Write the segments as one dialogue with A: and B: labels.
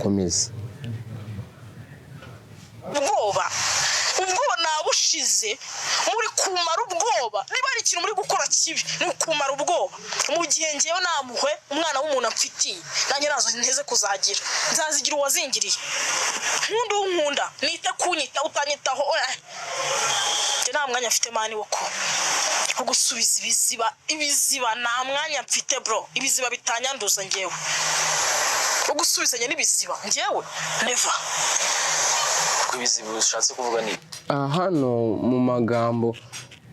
A: dukomeze.
B: ubwoba nabushize muri kumara ubwoba niba ari ikintu muri gukora kibi ni kumara ubwoba mu gihe ngewe namuhwe umwana w'umuntu amfitiye nanjye nazo nteze kuzagira nzazigira uwazingiriye nkunda nita kunyita utanyitaho nta mwanya mfite mani wo gusubiza ibiziba nta mwanya mfite bro ibiziba bitanyanduza ngewe ugusubizanya n'ibiziba ngewe never
C: ibiziba ushatse kuvuga ni
A: hano mu magambo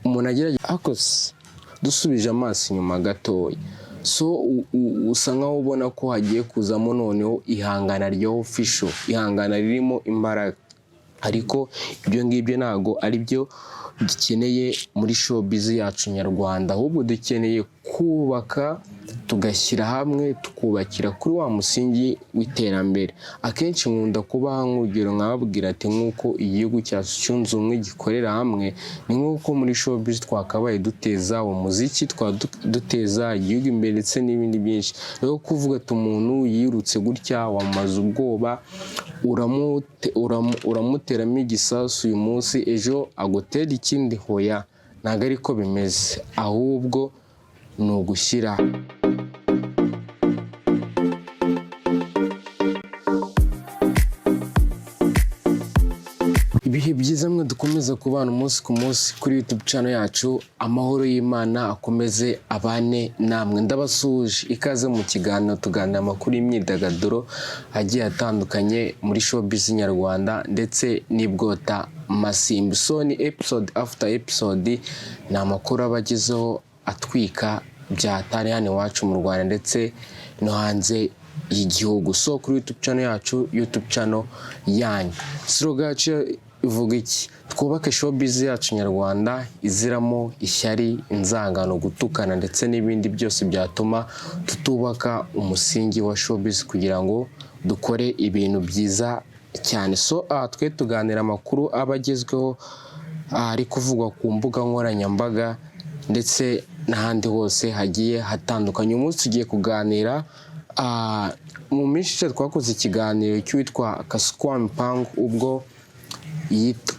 A: umuntu agerageza akose dusubije amaso inyuma gatoya so usa nkaho ubona ko hagiye kuzamo noneho ihangana ryo official ihangana ririmo imbaraga ariko ibyo ngibyo ntago ari byo dukeneye muri showbiz yacu nyarwanda ahubwo dukeneye kubaka tugashyira hamwe tukubakira kuri wa musingi w'iterambere. Akenshi nkunda kubaha nk'urugero nkababwira ati nk'uko igihugu cyacu cyunze ubumwe gikorera hamwe ni nk'uko muri showbiz twakabaye duteza umuziki duteza igihugu imbere ndetse n'ibindi byinshi. Rero kuvuga ati umuntu yirutse gutya wamaze ubwoba uramuteramo igisasu uyu munsi ejo agutera ikindi hoya ntabwo ariko bimeze ahubwo ni ugushyira ibihe byiza mwe dukomeza kubana umunsi ku munsi kuri YouTube channel yacu amahoro y'Imana akomeze abane namwe ndabasuje ikaze mu kiganiro tuganira amakuru y'imyidagaduro agiye atandukanye muri showbiz nyarwanda ndetse n'ibwota masimbi. So ni episode after episode ni amakuru abagezeho atwika byatari hano iwacu mu Rwanda ndetse no hanze y'igihugu. So kuri YouTube channel yacu YouTube channel yanyu slogan ivuga iki? Twubake showbiz yacu nyarwanda iziramo ishyari inzangano gutukana ndetse n'ibindi byose byatuma tutubaka umusingi wa showbiz kugira ngo dukore ibintu byiza cyane. So twe tuganira amakuru abagezweho ari kuvugwa ku mbuga nkoranyambaga ndetse n'ahandi hose hagiye hatandukanye. Umunsi tugiye kuganira mu minsi twakoze ikiganiro cyitwa Kasukwa Mpango ubwo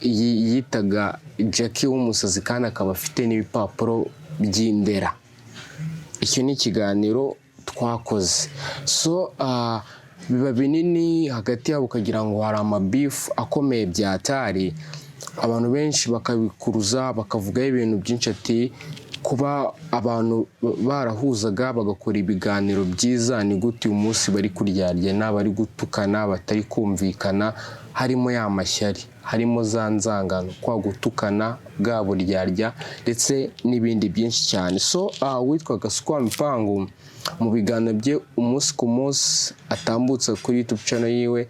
A: yitaga Jackie w'umusazi kandi akaba afite n'ibipapuro by'indera. Icyo ni ikiganiro twakoze. So biba binini hagati yabo ukagira ngo hari amabifu akomeye byatari abantu benshi bakabikuruza bakavugaho ibintu byinshi ati kuba abantu barahuzaga bagakora ibiganiro byiza ni gute uyu munsi bari kuryarya n'abari gutukana batari kumvikana harimo ya mashyari harimo za nzangano kwa gutukana bwa buryarya ndetse n'ibindi byinshi cyane. So witwa Kasukwa Mpango mu biganiro bye umunsi ku munsi atambutse kuri YouTube channel yiwe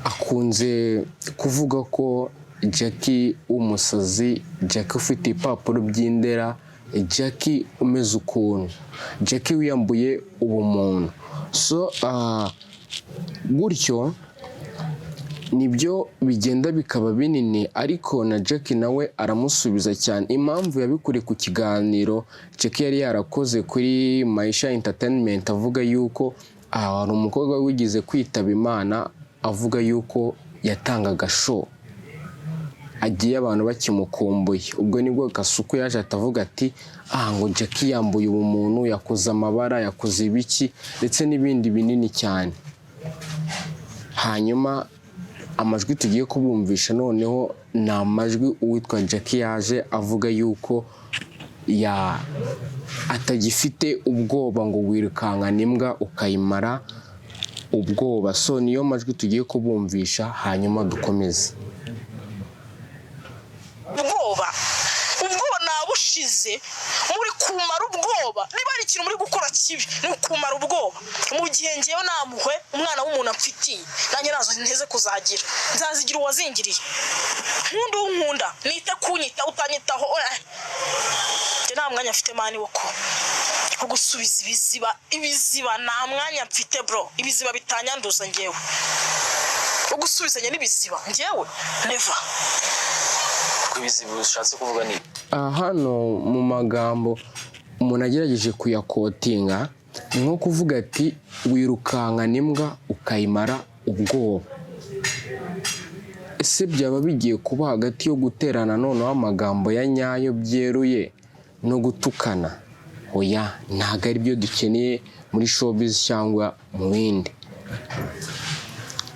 A: akunze kuvuga ko Jackie w'umusazi Jackie ufite ipapuro by'indera Jackie umeze ukuntu Jackie wiyambuye ubumuntu. So gutyo nibyo bigenda bikaba binini ariko na Jackie nawe aramusubiza cyane. Impamvu yabikure ku kiganiro Jackie yari yarakoze kuri Maisha Entertainment avuga yuko hari umukobwa wigize kwitaba Imana avuga yuko yatangaga show agiye abantu bakimukumbuye. Ubwo nibwo Kasuku yaje atavuga ati ngo Jackie yambuye ubumuntu yakoze amabara yakoze ibiki ndetse n'ibindi binini cyane. Hanyuma amajwi tugiye kubumvisha noneho ni amajwi uwitwa Jackie yaje avuga yuko atagifite ubwoba ngo wirukankana imbwa ukayimara ubwoba. So niyo majwi tugiye kubumvisha hanyuma dukomeze.
B: ubwoba nabushize muri kumara ubwoba niba ari ikintu muri gukora kibi ni kumara ubwoba mu gihe ngewe namuhwe umwana w'umuntu amfitiye nanjye nazo nteze kuzagira nzazigira uwazingiriye nkunda nita kunyita utanyitaho nta mwanya mfite mani wo gusubiza ibiziba nta mwanya mfite bro ibiziba bitanyanduza ngewe ugusubizanya n'ibiziba ngewe never
C: ibiziba ushatse kuvuga ni
A: hano mu magambo umuntu agerageje kuyakotinga ni nko kuvuga ati wirukankana imbwa ukayimara ubwoba. Ese byaba bigiye kuba hagati yo guterana noneho amagambo ya nyayo byeruye no gutukana? Oya, ntabwo ari byo dukeneye muri showbiz cyangwa mu bindi.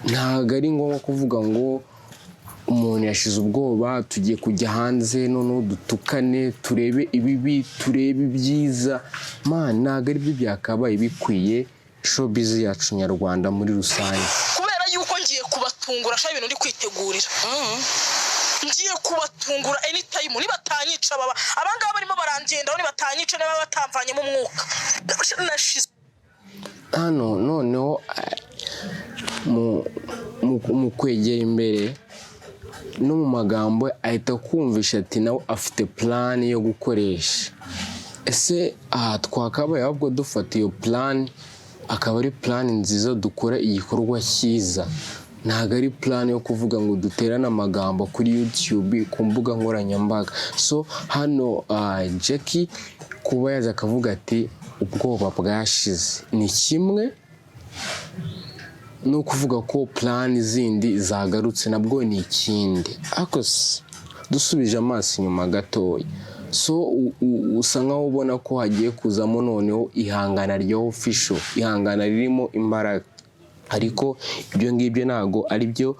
A: Ntabwo ari ngombwa kuvuga ngo umuntu yashize ubwoba tugiye kujya hanze noneho dutukane, turebe ibibi, turebe ibyiza. Ntabwo ari byo byakabaye bikwiye showbiz yacu nyarwanda muri rusange.
B: Kubera yuko ngiye kubatungura sha ibintu ndi kwitegurira. Ngiye kubatungura anytime nibatanyica baba. Abangaba barimo barangendaho nibatanyica niba batamvanyemo umwuka. Nashize
A: hano noneho mu kwegera imbere no mu magambo ahita kumvisha ati nawe afite plan yo gukoresha. Ese twakabaye ahubwo dufata iyo plan akaba ari plan nziza, dukora igikorwa cyiza. Ntabwo ari plan yo kuvuga ngo duterane amagambo kuri YouTube ku mbuga nkoranyambaga. So hano Jackie kuba yaza akavuga ati ubwoba bwashize ni kimwe, no kuvuga ko plan zindi zagarutse nabwo ni ikindi. Ariko dusubije amaso inyuma gatoya, so usa nkaho ubona ko hagiye kuzamo noneho ihangana rya official, ihangana ririmo imbaraga. Ariko ibyo ngibyo ntabwo ari byo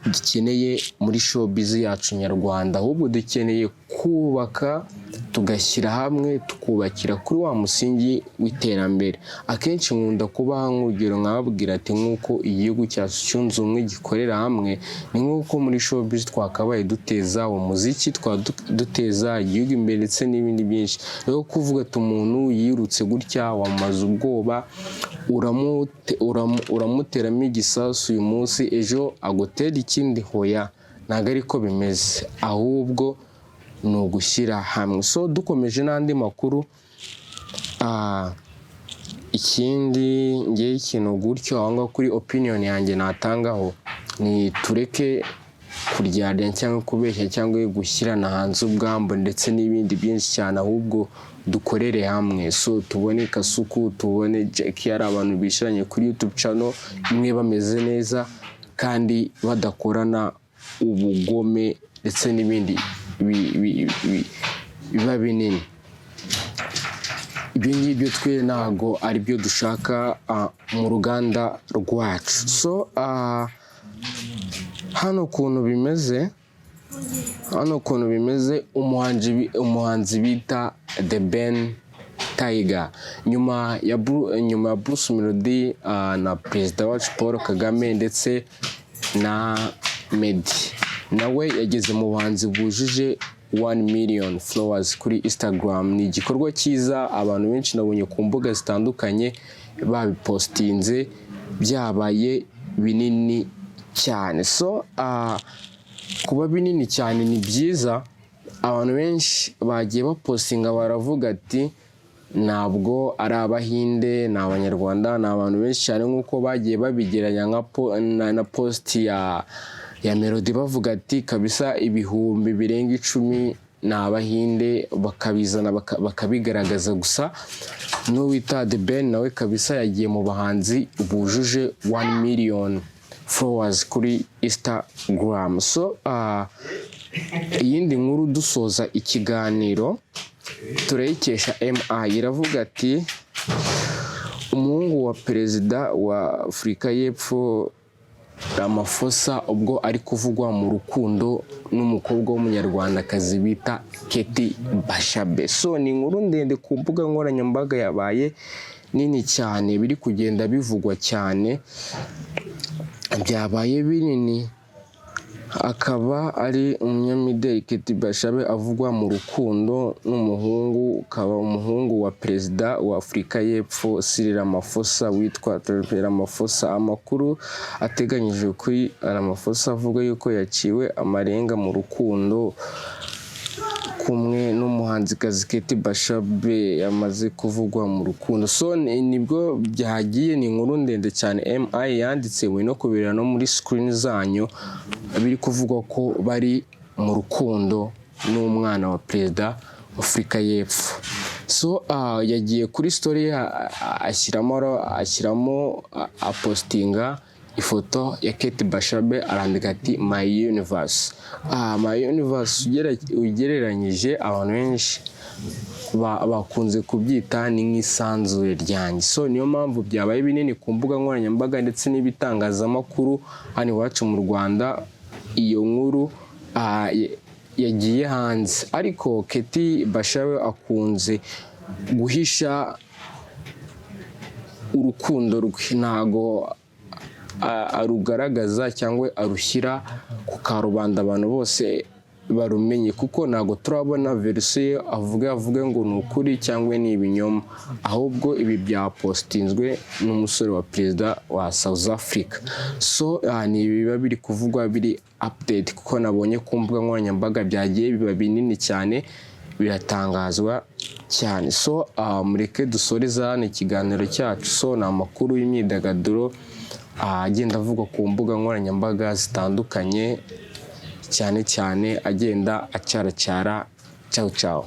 A: dukeneye muri showbiz yacu nyarwanda, ahubwo dukeneye kubaka, tugashyira hamwe, tukubakira kuri wa musingi w'iterambere. Akenshi nkunda kubaha nk'urugero nkababwira ati nk'uko igihugu cyacu cyunze ubumwe gikorera hamwe, ni nk'uko muri showbiz twakabaye duteza umuziki, duteza igihugu imbere ndetse n'ibindi byinshi. Rero kuvuga ati umuntu yirutse gutya wamaze ubwoba, uramuteramo igisasu uyu munsi, ejo agutera ikindi. Hoya, ntabwo ariko bimeze, ahubwo ni ugushyira hamwe. So dukomeje n'andi makuru, ikindi ngewe ikintu gutyo aho ngaho kuri opinion yanjye natangaho ni tureke kuryarya cyangwa kubeshya cyangwa gushyirana hanze ubwambo ndetse n'ibindi byinshi cyane, ahubwo dukorere hamwe. So tubone Kasuku, tubone Jackie ari abantu bishyiranye kuri YouTube channel imwe bameze neza kandi badakorana ubugome ndetse n'ibindi biba binini. Ibyo ngibyo twe ntabwo ari byo dushaka mu ruganda rwacu. So hano ukuntu bimeze, umuhanzi bita The Ben Tiger nyuma ya Bruce Melody na perezida wacu Paul Kagame ndetse na Meddy, nawe yageze mu bahanzi bujuje 1 million followers kuri Instagram. Ni igikorwa cyiza, abantu benshi nabonye ku mbuga zitandukanye babipostinze, byabaye binini cyane. So kuba binini cyane ni byiza, abantu benshi bagiye bapostinga baravuga ati ntabwo ari Abahinde, ni Abanyarwanda, ni abantu benshi cyane nk'uko bagiye babigeranya na post ya Melody bavuga ati kabisa ibihumbi birenga 10 ni Abahinde, bakabizana bakabigaragaza. Gusa n'uwita The Ben nawe kabisa yagiye mu bahanzi bujuje 1 million followers kuri Instagram. So iyindi nkuru dusoza ikiganiro turayikesha MI, iravuga ati umuhungu wa perezida wa Afurika y'Epfo Ramaphosa ubwo ari kuvugwa mu rukundo n'umukobwa w'umunyarwandakazi bita Keti Bashabe. So ni inkuru ndende ku mbuga nkoranyambaga, yabaye nini cyane, biri kugenda bivugwa cyane, byabaye binini. Akaba ari umunyamideli Keti Bashabe avugwa mu rukundo n'umuhungu, ukaba umuhungu wa perezida wa Afurika y'Epfo Cyril Ramaphosa witwa Ramaphosa. Amakuru ateganyijwe kuri Ramaphosa avuga yuko yaciwe amarenga mu rukundo kumwe n'umuhanzikazi Keti Bashabe yamaze kuvugwa mu rukundo. So nibwo byagiye, ni inkuru ndende cyane MI yanditse, we no kubera no muri screen zanyu biri kuvugwa ko bari mu rukundo n'umwana wa perezida wa Afurika y'Epfo. So yagiye kuri story ashyiramo apostinga ifoto ya Kate Bashabe arandika ati my universe. My universe ugereranyije abantu benshi bakunze kubyita ni nk'isanzure ryanjye. So niyo mpamvu byabaye binini ku mbuga nkoranyambaga ndetse n'ibitangazamakuru hano iwacu mu Rwanda. Iyo nkuru yagiye hanze, ariko Kate Bashabe akunze guhisha urukundo rwe, ntago arugaragaza cyangwa arushyira ku karubanda abantu bose barumenye, kuko ntago turabona verisiyo avuga ngo ni ukuri cyangwa ni ibinyoma, ahubwo ibi byapostinzwe n'umusore wa perezida wa South Africa. So ni biba biri kuvugwa, biri update, kuko nabonye ku mbuga nkoranyambaga byagiye biba binini cyane, biratangazwa cyane. So mureke dusoreza hano ikiganiro cyacu. So ni amakuru y'imyidagaduro agenda avugwa ku mbuga nkoranyambaga zitandukanye, cyane agenda acaracara. Ciao ciao.